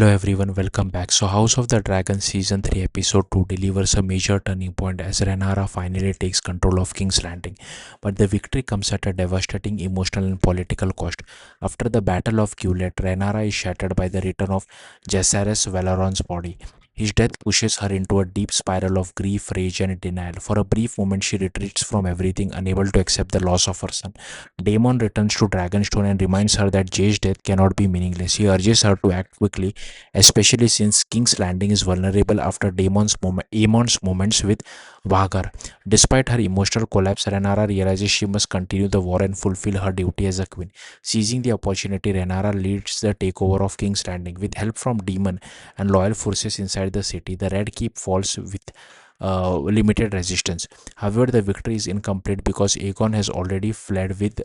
Hello everyone, welcome back. So House of the Dragon season 3 episode 2 delivers a major turning point as Rhaenyra finally takes control of King's Landing. But the victory comes at a devastating emotional and political cost. After the Battle of Culet, Rhaenyra is shattered by the return of Jaehaerys Valoron's body. His death pushes her into a deep spiral of grief, rage, and denial. For a brief moment, she retreats from everything, unable to accept the loss of her son. Daemon returns to Dragonstone and reminds her that Jay's death cannot be meaningless. He urges her to act quickly, especially since King's Landing is vulnerable after Aemon's moments with Vagar. Despite her emotional collapse, Rhaenyra realizes she must continue the war and fulfill her duty as a queen. Seizing the opportunity, Rhaenyra leads the takeover of King's Landing. With help from Demon and loyal forces inside the city, the Red Keep falls with limited resistance. However, the victory is incomplete because Aegon has already fled with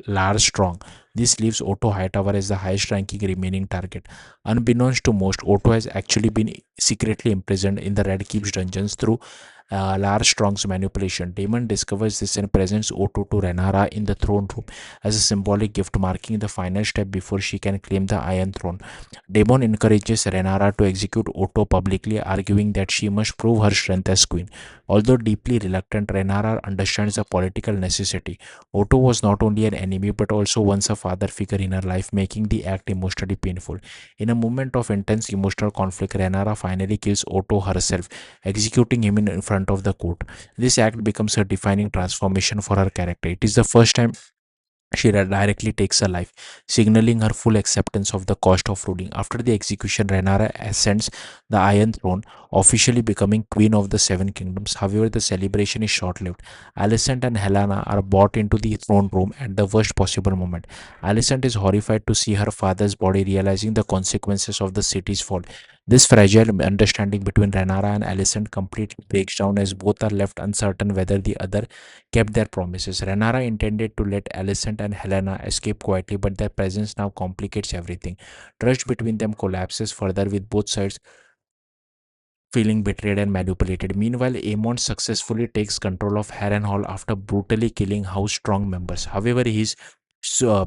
Lars Strong. This leaves Otto Hightower as the highest ranking remaining target. Unbeknownst to most, Otto has actually been secretly imprisoned in the Red Keep's dungeons through Lars Strong's manipulation. Damon discovers this and presents Otto to Rhaenyra in the throne room as a symbolic gift, marking the final step before she can claim the Iron Throne. Damon encourages Rhaenyra to execute Otto publicly, arguing that she must prove her strength as queen. Although deeply reluctant, Rhaenyra understands the political necessity. Otto was not only an enemy but also once a father figure in her life, making the act emotionally painful. In a moment of intense emotional conflict, Rhaenyra finally kills Otto herself, executing him in front of the court. This act becomes a defining transformation for her character. It is the first time she directly takes a life, signaling her full acceptance of the cost of ruling. After the execution, Rhaenyra ascends the Iron Throne, officially becoming Queen of the Seven Kingdoms. However, the celebration is short-lived. Alicent and Helena are brought into the throne room at the worst possible moment. Alicent is horrified to see her father's body, realizing the consequences of the city's fall. This fragile understanding between Rhaenyra and Alicent completely breaks down as both are left uncertain whether the other kept their promises. Rhaenyra intended to let Alicent and Helena escape quietly, but their presence now complicates everything. Trust between them collapses further, with both sides feeling betrayed and manipulated. Meanwhile, Aemon successfully takes control of Harrenhal after brutally killing House Strong members. However, he is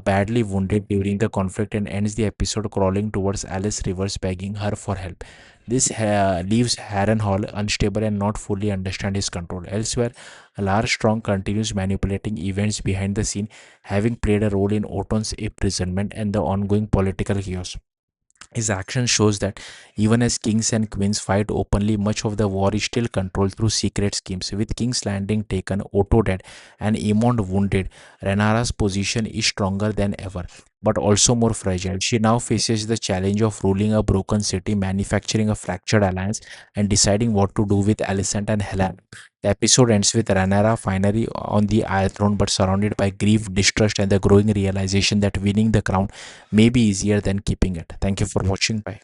badly wounded during the conflict and ends the episode crawling towards Alice Rivers, begging her for help. This leaves Harrenhal unstable and not fully understand his control. Elsewhere, Lars Strong continues manipulating events behind the scene, having played a role in Otton's imprisonment and the ongoing political chaos. His action shows that even as kings and queens fight openly, much of the war is still controlled through secret schemes. With King's Landing taken, Otto dead, and Aemond wounded, Rhaenyra's position is stronger than ever, but also more fragile. She now faces the challenge of ruling a broken city, manufacturing a fractured alliance, and deciding what to do with Alicent and Helen. The episode ends with Rhaenyra finally on the Iron Throne, but surrounded by grief, distrust, and the growing realization that winning the crown may be easier than keeping it. Thank you for watching. Bye.